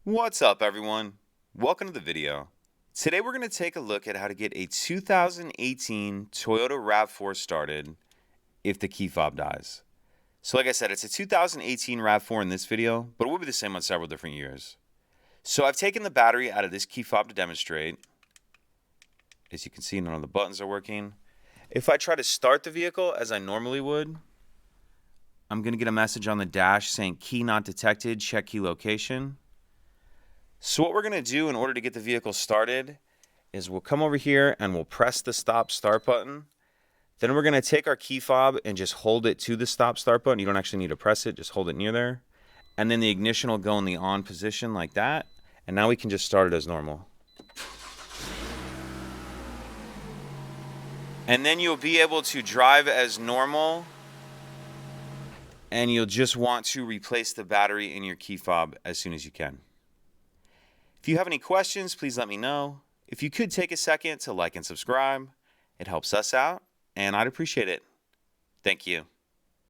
What's up, everyone? Welcome to the video. Today we're going to take a look at how to get a 2018 Toyota RAV4 started if the key fob dies. So like I said, it's a 2018 RAV4 in this video, but it will be the same on several different years. So I've taken the battery out of this key fob to demonstrate. As you can see, none of the buttons are working. If I try to start the vehicle as I normally would, I'm going to get a message on the dash saying key not detected, check key location. So what we're going to do in order to get the vehicle started is we'll come over here and we'll press the stop start button. Then we're going to take our key fob and just hold it to the stop start button. You don't actually need to press it, just hold it near there. And then the ignition will go in the on position like that. And now we can just start it as normal. And then you'll be able to drive as normal. And you'll just want to replace the battery in your key fob as soon as you can. If you have any questions, please let me know. If you could take a second to like and subscribe, it helps us out, and I'd appreciate it. Thank you.